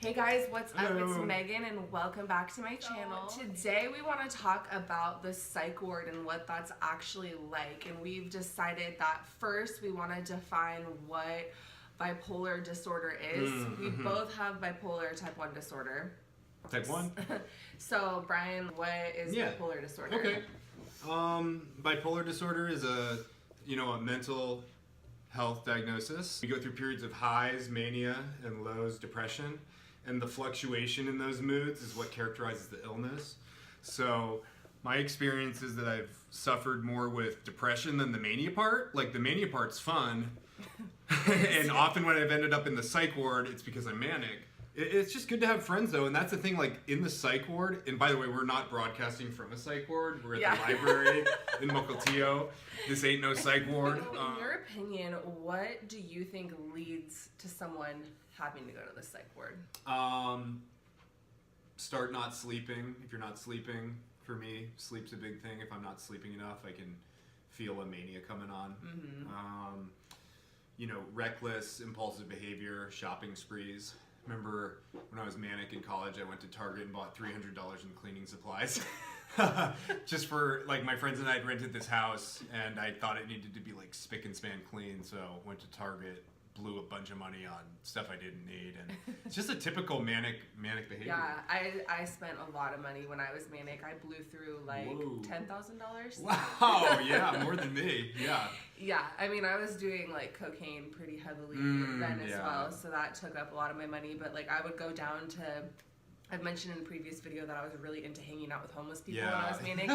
Hey guys, what's up? It's Megan and welcome back to my channel. Today we want to talk about the psych ward and what that's actually like, and we've decided that first we want to define what bipolar disorder is. We both have bipolar type 1 disorder. Type 1? So Brian, what is bipolar disorder? Okay. Bipolar disorder is a mental health diagnosis. We go through periods of highs, mania, and lows, depression, and the fluctuation in those moods is what characterizes the illness. So my experience is that I've suffered more with depression than the mania part. Like, the mania part's fun, and often when I've ended up in the psych ward, it's because I'm manic. It's just good to have friends, though, and that's the thing, like, in the psych ward, and by the way, we're not broadcasting from a psych ward, we're at the library in Mukilteo. This ain't no psych ward. In your opinion, what do you think leads to someone having to go to the psych ward? Start not sleeping. If you're not sleeping, for me, sleep's a big thing. If I'm not sleeping enough, I can feel a mania coming on. Reckless, impulsive behavior, shopping sprees. Remember when I was manic in college, I went to Target and bought $300 in cleaning supplies. Just for, like, my friends and I had rented this house and I thought it needed to be like spick and span clean, so went to Target, blew a bunch of money on stuff I didn't need, and it's just a typical manic behavior. Yeah, I spent a lot of money when I was manic. I blew through like $10,000. Wow, yeah, more than me. Yeah, I mean, I was doing like cocaine pretty heavily then as well, so that took up a lot of my money. But like, I would go down to, I've mentioned in a previous video that I was really into hanging out with homeless people when I was manic.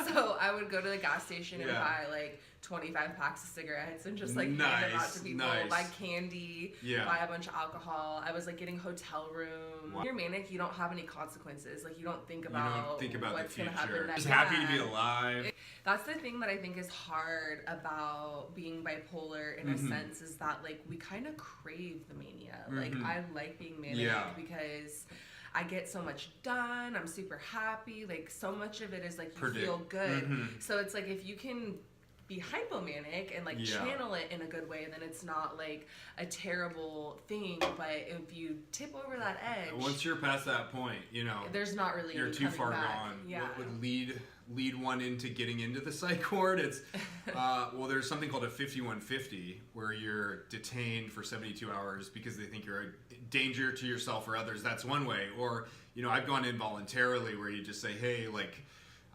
So I would go to the gas station and buy like 25 packs of cigarettes and just like hand them out to people, buy candy, buy a bunch of alcohol. I was like getting hotel room. When you're manic, you don't have any consequences. Like, you don't think about what's going to happen next. Just happy to be alive. That's the thing that I think is hard about being bipolar in a sense, is that like we kind of crave the mania. Like, I like being manic because I get so much done. I'm super happy. Like, so much of it is like you feel good. So it's like, if you can be hypomanic and like channel it in a good way, then it's not like a terrible thing. But if you tip over that edge, once you're past that point, there's not really, you're too far gone. What would lead one into getting into the psych ward? It's well, there's something called a 5150 where you're detained for 72 hours because they think you're a danger to yourself or others. That's one way. Or I've gone in voluntarily where you just say, hey, like,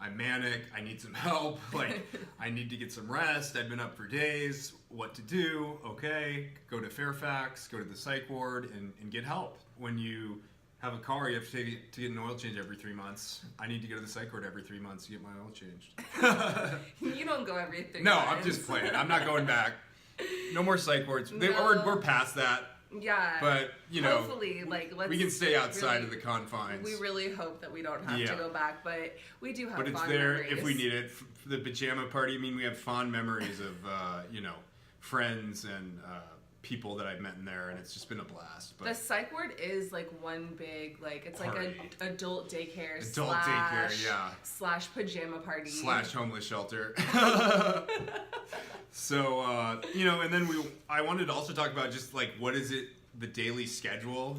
I'm manic, I need some help, like, I need to get some rest, I've been up for days, what to do? Okay, go to Fairfax, go to the psych ward, and get help. When you have a car, you have to get an oil change every 3 months. I need to go to the psych ward every 3 months to get my oil changed. You don't go every 3 months. No, I'm just playing. I'm not going back. No more psych wards. We're past that. Yeah, but hopefully, like, we can stay outside of the confines. We really hope that we don't have to go back, but we do have. But it's there memories. If we need it. For the pajama party, I mean, we have fond memories of friends and people that I've met in there, and it's just been a blast. But the psych ward is like one big, like, it's party. Like a adult daycare / pajama party / homeless shelter. So and then I wanted to also talk about just like, what is it, the daily schedule,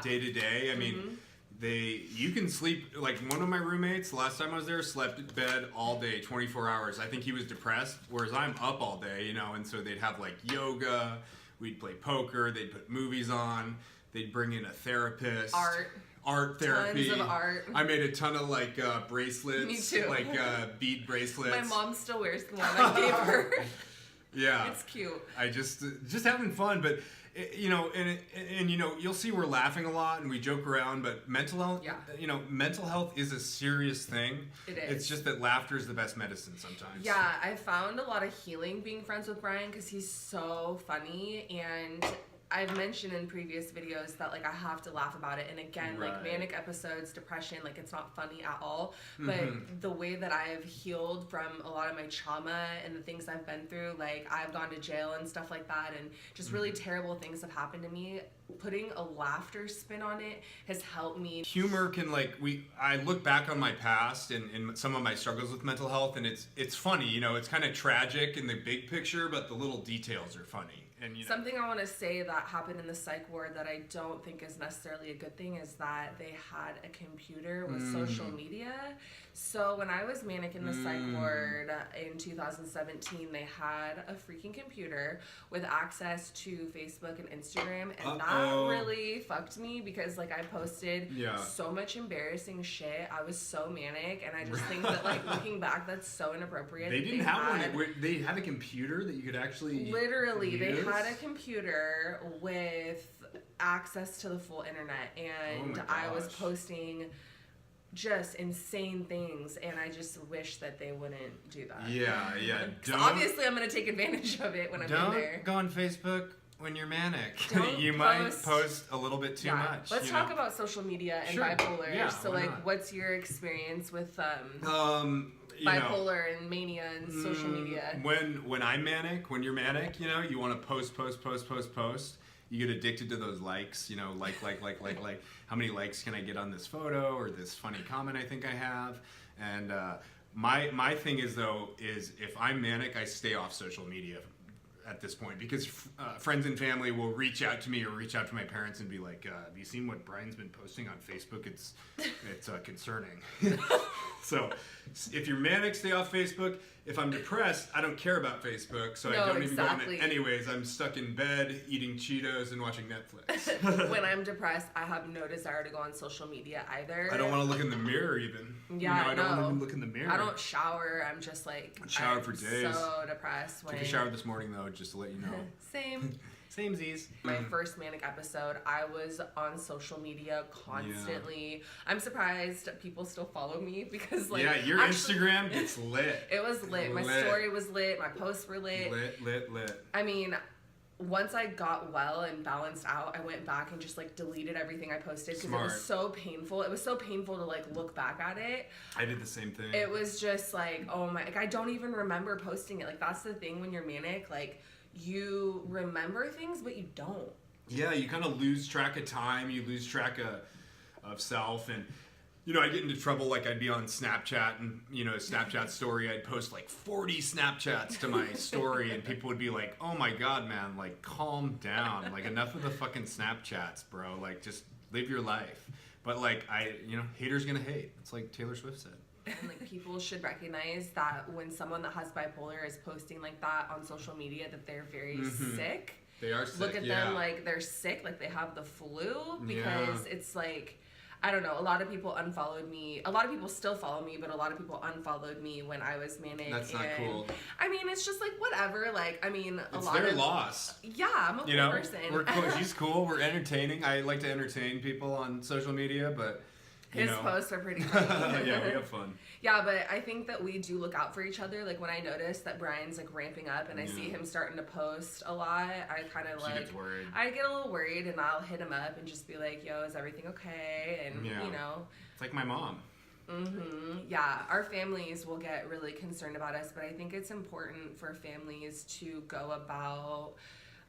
day to day. I mean, you can sleep, like, one of my roommates last time I was there slept in bed all day, 24 hours. I think he was depressed, whereas I'm up all day, and so they'd have like yoga, we'd play poker, they'd put movies on, they'd bring in a therapist, art therapy. Tons of art. I made a ton of like bracelets. Me too. Like bead bracelets. My mom still wears the one I gave her. Yeah, it's cute. I just having fun, but you'll see we're laughing a lot and we joke around, but mental health, mental health is a serious thing. It is. It's just that laughter is the best medicine sometimes. Yeah, I found a lot of healing being friends with Brian because he's so funny, and I've mentioned in previous videos that, like, I have to laugh about it. And again, like, manic episodes, depression, like, it's not funny at all. But the way that I've healed from a lot of my trauma and the things I've been through, like, I've gone to jail and stuff like that, and just really terrible things have happened to me. Putting a laughter spin on it has helped me. Humor can, like, I look back on my past and some of my struggles with mental health, and it's funny, it's kind of tragic in the big picture, but the little details are funny. And you know, something I want to say that happened in the psych ward that I don't think is necessarily a good thing is that they had a computer with social media. So when I was manic in the psych ward in 2017, they had a freaking computer with access to Facebook and Instagram, and that really fucked me because like I posted so much embarrassing shit. I was so manic, and I just think that like looking back, that's so inappropriate. They didn't have one. They had a computer that you could actually literally use? They had a computer with access to the full internet, and I was posting just insane things, and I just wish that they wouldn't do that. Yeah. Obviously, I'm going to take advantage of it when I'm in there. Don't go on Facebook when you're manic. You might post a little bit too much. Let's talk about social media and bipolar. Yeah, so, like, what's your experience with bipolar and mania and social media? When I'm manic, when you're manic, you know, you want to post. You get addicted to those likes, you know, like. How many likes can I get on this photo or this funny comment I think I have? And my thing is if I'm manic, I stay off social media at this point because friends and family will reach out to me or reach out to my parents and be like, have you seen what Brian's been posting on Facebook? It's concerning. So if you're manic, stay off Facebook. If I'm depressed, I don't care about Facebook, so I don't even go on it anyways. I'm stuck in bed eating Cheetos and watching Netflix. When I'm depressed, I have no desire to go on social media either. I don't want to look in the mirror even. Yeah, I don't want to even look in the mirror. I don't shower. I'm just like shower for days. So depressed. Took a shower this morning though, just to let you know. Same. Samesies. My first manic episode, I was on social media constantly. Yeah. I'm surprised people still follow me because like your Instagram gets lit. It was lit. My story was lit. My posts were lit. Lit. I mean, once I got well and balanced out, I went back and just like deleted everything I posted because it was so painful. It was so painful to like look back at it. I did the same thing. It was just like, oh my, like I don't even remember posting it. Like that's the thing when you're manic, like you remember things but you don't. Yeah, you kind of lose track of time. You lose track of self. And you know, I get into trouble. Like I'd be on Snapchat and you know, Snapchat story, I'd post like 40 Snapchats to my story and people would be like, oh my god, man, like calm down, like enough of the fucking Snapchats, bro, like just live your life. But like haters gonna hate. It's like Taylor Swift said. And like people should recognize that when someone that has bipolar is posting like that on social media, that they're very sick. They are sick. Look at them like they're sick, like they have the flu, because it's like, I don't know, a lot of people unfollowed me. A lot of people still follow me, but a lot of people unfollowed me when I was manic. That's not cool. I mean, it's just like whatever. Like, I mean, it's their loss. Yeah, I'm a cool person. We're cool. She's cool. We're entertaining. I like to entertain people on social media, but his posts are pretty funny. Yeah, we have fun. Yeah, but I think that we do look out for each other. Like when I notice that Brian's like ramping up and I see him starting to post a lot, I kind of like, I get a little worried and I'll hit him up and just be like, yo, is everything okay? And you know. It's like my mom. Yeah, our families will get really concerned about us, but I think it's important for families to go about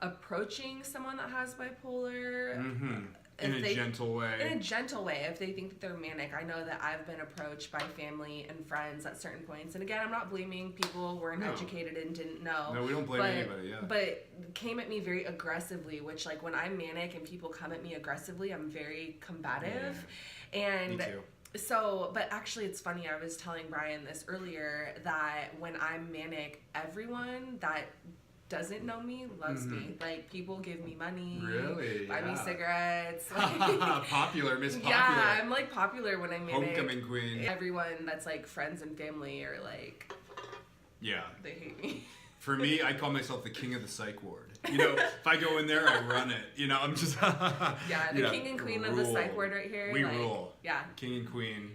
approaching someone that has bipolar. In a gentle way. In a gentle way, if they think that they're manic. I know that I've been approached by family and friends at certain points. And again, I'm not blaming people who weren't educated and didn't know. No, we don't blame anybody, But came at me very aggressively, which like when I'm manic and people come at me aggressively, I'm very combative. And me too. So, but actually it's funny, I was telling Brian this earlier, that when I'm manic, everyone that doesn't know me loves me. Like people give me money, buy me cigarettes. Like, popular, Miss Popular. Yeah, I'm like popular when I'm manic. Homecoming queen. Everyone that's like friends and family are like, they hate me. For me, I call myself the king of the psych ward. You know, if I go in there, I run it. You know, I'm just the king and queen of the psych ward right here. We rule. Yeah. King and queen,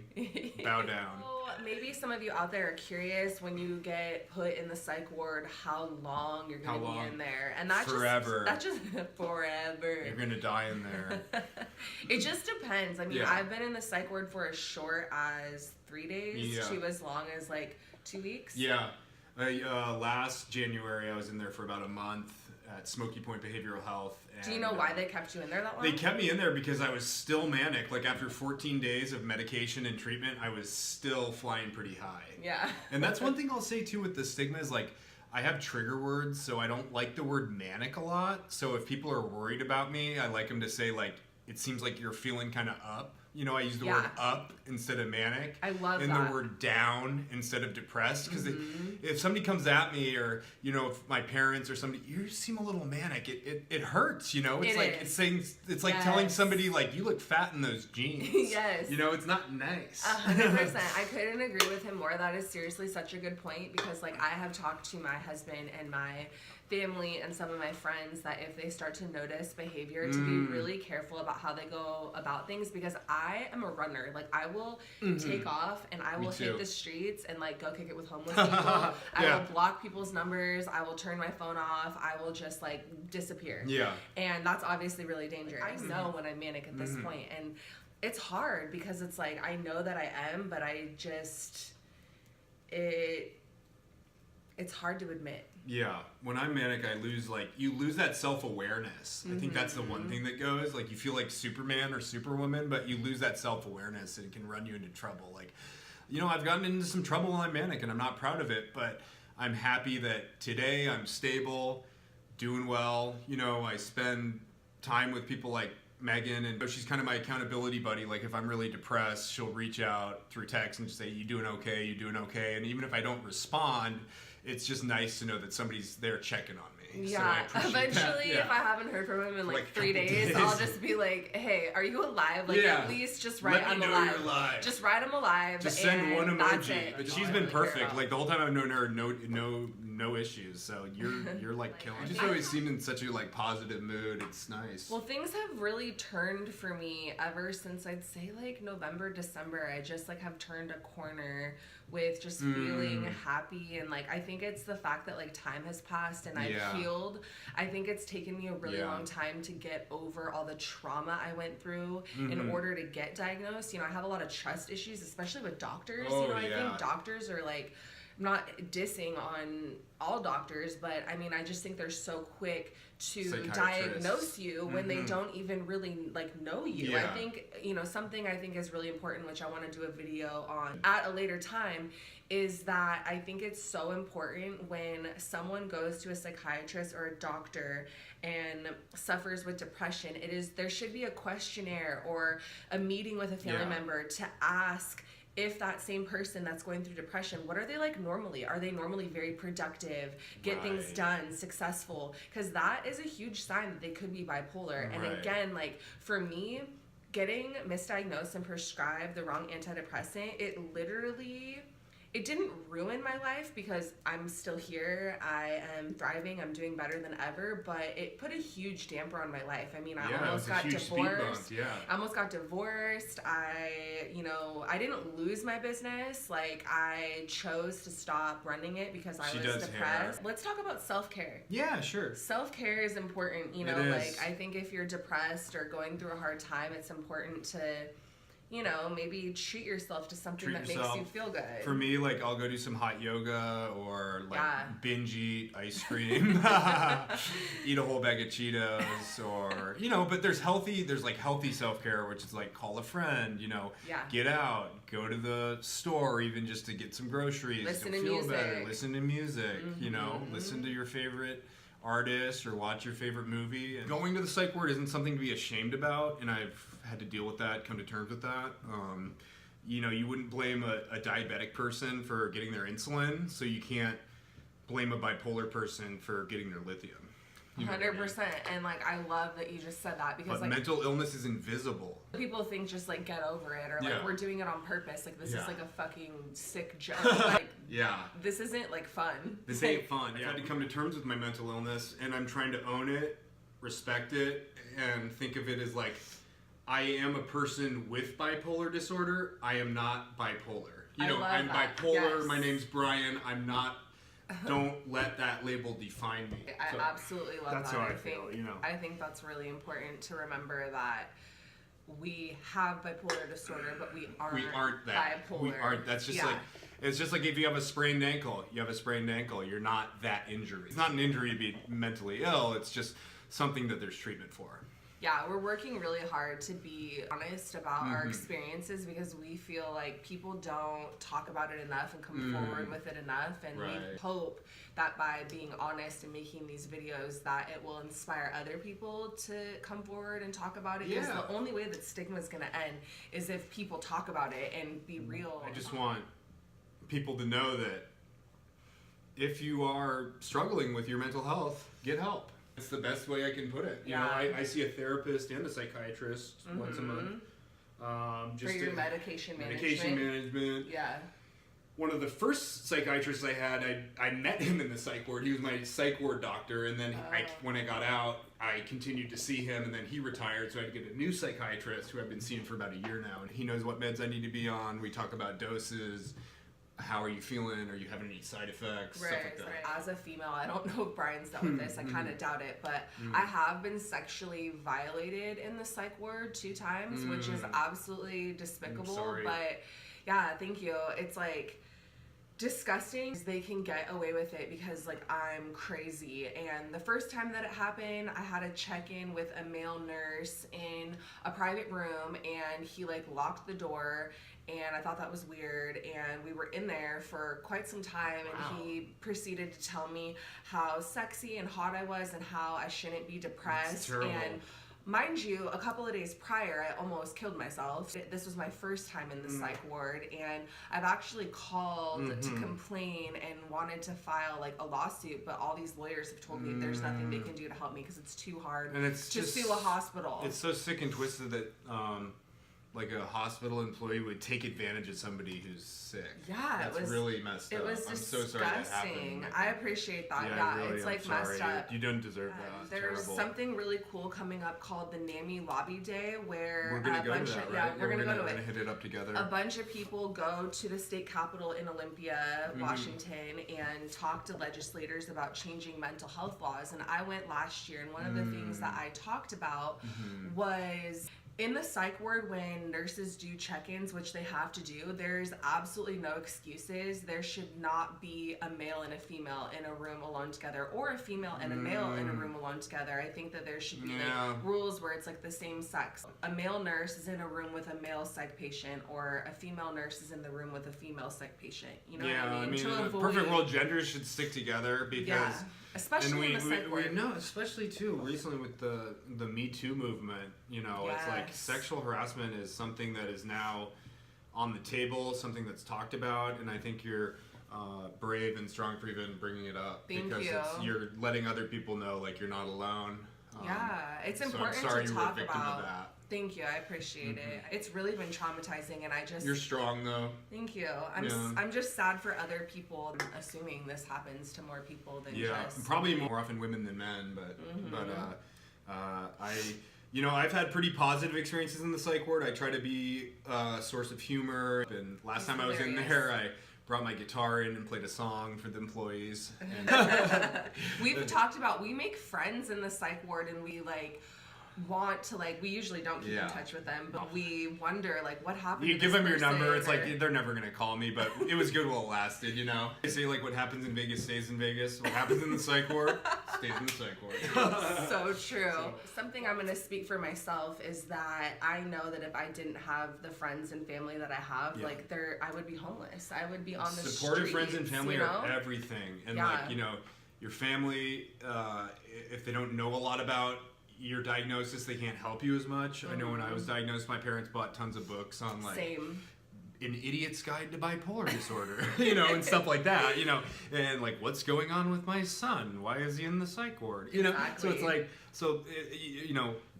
bow down. Maybe some of you out there are curious when you get put in the psych ward how long you're going to be in there. And that's forever. That's just forever. You're going to die in there. It just depends. I mean, I've been in the psych ward for as short as 3 days to as long as like 2 weeks. Yeah. Last January, I was in there for about a month at Smoky Point Behavioral Health. And, do you know why they kept you in there that long? They kept me in there because I was still manic. Like after 14 days of medication and treatment, I was still flying pretty high. Yeah. And that's one thing I'll say too with the stigma is like, I have trigger words, so I don't like the word manic a lot. So if people are worried about me, I like them to say, like, it seems like you're feeling kind of up. You know, I use the word up instead of manic. I love and that. And the word down instead of depressed. Because if somebody comes at me, or, you know, if my parents or somebody, you seem a little manic, it hurts, you know? It's it's like telling somebody, like, you look fat in those jeans. Yes. You know, it's not nice. 100%. I couldn't agree with him more. That is seriously such a good point, because, like, I have talked to my husband and my family and some of my friends that if they start to notice behavior, to be really careful about how they go about things, because I am a runner. Like, I will take off and I will hit the streets and, like, go kick it with homeless people. I will block people's numbers. I will turn my phone off. I will just, like, disappear. Yeah. And that's obviously really dangerous. I know when I'm manic at this point, and it's hard because it's like, I know that I am, but I just, it's hard to admit. Yeah, when I'm manic, you lose that self-awareness. I think that's the one thing that goes, like, you feel like Superman or Superwoman, but you lose that self-awareness, and it can run you into trouble. Like, you know, I've gotten into some trouble when I'm manic, and I'm not proud of it, but I'm happy that today I'm stable, doing well. You know, I spend time with people like Megan, and she's kind of my accountability buddy. Like, if I'm really depressed, she'll reach out through text and just say, you doing okay? You doing okay? And even if I don't respond, it's just nice to know that somebody's there checking on me. Yeah, so eventually, if I haven't heard from him in like 3 days, I'll just be like, hey, are you alive? Like, at least just write I'm alive. You're alive. Just write I'm alive. Just send one emoji. But she's been perfect. Like, the whole time I've known her, no issues. So you're like killing. You just always seem in such a, like, positive mood. It's nice. Well, things have really turned for me ever since, I'd say, like, November, December. I just, like, have turned a corner with just feeling happy, and, like, I think it's the fact that, like, time has passed and I've healed. I think it's taken me a really long time to get over all the trauma I went through in order to get diagnosed. You know, I have a lot of trust issues, especially with doctors. You know, I think doctors are, like, I'm not dissing on all doctors, but I mean, I just think they're so quick to diagnose you when they don't even really, like, know you. I think, you know, something I think is really important, which I want to do a video on at a later time, is that I think it's so important when someone goes to a psychiatrist or a doctor and suffers with depression, there should be a questionnaire or a meeting with a family member to ask if that same person that's going through depression, what are they like normally? Are they normally very productive, get things done, successful? Because that is a huge sign that they could be bipolar. And again, like, for me, getting misdiagnosed and prescribed the wrong antidepressant, it didn't ruin my life, because I'm still here, I am thriving, I'm doing better than ever, but it put a huge damper on my life. I mean, I almost got divorced. I almost got divorced. I didn't lose my business. Like, I chose to stop running it because I was depressed. Let's talk about self-care. Yeah, sure. Self-care is important, you know, like, I think if you're depressed or going through a hard time, it's important to, you know, maybe treat yourself to something that makes you feel good. For me, like, I'll go do some hot yoga, or, like, binge eat ice cream, eat a whole bag of Cheetos, or, you know, but there's like healthy self-care, which is like call a friend, you know, get out, go to the store, even just to get some groceries, listen to to feel music. better, listen to music, you know, listen to your favorite artist or watch your favorite movie. And going to the psych ward isn't something to be ashamed about, and I've had to deal with that, come to terms with that. You know, you wouldn't blame a diabetic person for getting their insulin, so you can't blame a bipolar person for getting their lithium. 100%. And, like, I love that you just said that, because, but like, mental illness is invisible. People think just, like, get over it, or, like, we're doing it on purpose. Like, this is, like, a fucking sick joke. Like, this isn't, like, fun. This ain't fun. I had to come to terms with my mental illness, and I'm trying to own it, respect it, and think of it as, like, I am a person with bipolar disorder. I am not bipolar. You know, I'm bipolar. My name's Brian. I'm not. Don't let that label define me. I absolutely love that. That's how I feel, you know. I think that's really important to remember, that we have bipolar disorder, but we aren't that. bipolar. We aren't. That's just like, it's just like if you have a sprained ankle, you're not that injury. It's not an injury to be mentally ill. It's just something that there's treatment for. Yeah, we're working really hard to be honest about our experiences because we feel like people don't talk about it enough and come forward with it enough, and we hope that by being honest and making these videos that it will inspire other people to come forward and talk about it, because the only way that stigma is going to end is if people talk about it and be real. I just want people to know that if you are struggling with your mental health, get help. It's the best way I can put it. You know, I see a therapist and a psychiatrist once a month. Just for your medication management. Yeah. One of the first psychiatrists I had, I met him in the psych ward. He was my psych ward doctor, and then when I got out, I continued to see him, and then he retired, so I had to get a new psychiatrist who I've been seeing for about a year now, and he knows what meds I need to be on. We talk about doses. How are you feeling? Are you having any side effects? Stuff like that. As a female, I don't know if Brian's dealt with this. I kind of doubt it, but I have been sexually violated in the psych ward 2 times, which is absolutely despicable. But yeah, thank you. It's like disgusting. They can get away with it because like I'm crazy. And the first time that it happened, I had a check-in with a male nurse in a private room, and he like locked the door. And I thought that was weird, and we were in there for quite some time, and he proceeded to tell me how sexy and hot I was and how I shouldn't be depressed. And mind you, a couple of days prior, I almost killed myself. This was my first time in the psych ward, and I've actually called to complain and wanted to file like a lawsuit, but all these lawyers have told me there's nothing they can do to help me because it's too hard to sue a hospital. It's so sick and twisted that like a hospital employee would take advantage of somebody who's sick. Yeah, it was really messed up. It was disgusting. So sorry that happened. I appreciate that. Yeah, really, it's like messed up. You don't deserve that. There's something really cool coming up called the NAMI LOBBY Day, where we're gonna go to that, right? we're gonna go to it. Hit it up together. A bunch of people go to the state capitol in Olympia, Washington, and talk to legislators about changing mental health laws. And I went last year, and one of the things that I talked about was, in the psych ward, when nurses do check-ins, which they have to do, there's absolutely no excuses. There should not be a male and a female in a room alone together, or a female and a male in a room alone together. I think that there should be like rules where it's like the same sex. A male nurse is in a room with a male psych patient, or a female nurse is in the room with a female psych patient. You know what I mean? In a perfect world, genders should stick together because... Especially in the psych ward. No, especially too recently with the Me Too movement. You know, it's like sexual harassment is something that is now on the table, something that's talked about, and I think you're brave and strong for even bringing it up. Because you're letting other people know like you're not alone. It's important to talk about. I'm sorry you were a victim of that. Thank you, I appreciate it. It's really been traumatizing, and I just... You're strong, though. Thank you. I'm just sad for other people, assuming this happens to more people than just... Probably more often women than men, but I've had pretty positive experiences in the psych ward. I try to be a source of humor, and last time I was in there, I brought my guitar in and played a song for the employees. We've talked about, we make friends in the psych ward, and we want to we usually don't keep in touch with them, but we wonder what happened. You give them your number, it's like they're never gonna call me, but it was good while it lasted, you know. They say what happens in Vegas stays in Vegas. What happens in the psych ward stays in the psych ward. So true. Something I'm gonna speak for myself is that I know that if I didn't have the friends and family that I have, I would be homeless. I would be on the supportive streets, friends and family are everything, and your family, if they don't know a lot about your diagnosis, they can't help you as much. I know when I was diagnosed, my parents bought tons of books on An Idiot's Guide to Bipolar Disorder, and stuff like that, and what's going on with my son? Why is he in the psych ward? Exactly. So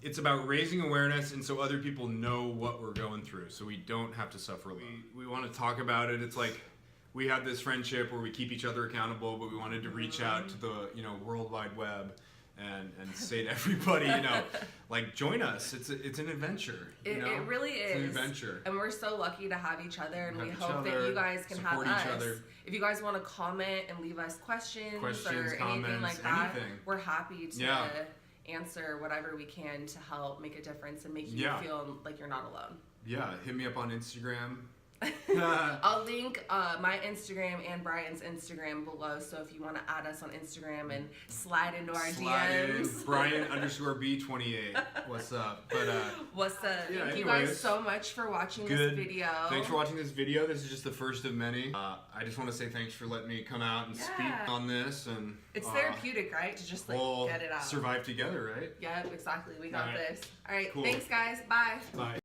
it's it's about raising awareness, and so other people know what we're going through, so we don't have to suffer alone. We want to talk about it. It's we have this friendship where we keep each other accountable, but we wanted to reach out to the World Wide Web and say to everybody, join us. It's an adventure. It really is. It's an adventure. And we're so lucky to have each other, and we hope that you guys can have us. If you guys want to comment and leave us questions or anything like that, we're happy to answer whatever we can to help make a difference and make you feel like you're not alone. Yeah, hit me up on Instagram. I'll link my Instagram and Brian's Instagram below, so if you want to add us on Instagram and slide into our DMs. Brian_B28. What's up? But what's up? Yeah, thank you guys so much for watching this video. Thanks for watching this video. This is just the first of many. I just want to say thanks for letting me come out and speak on this. And it's therapeutic, right? To just like get it out. Survive together, right? Yep, exactly. We got this. All right, cool. Thanks guys. Bye. Bye.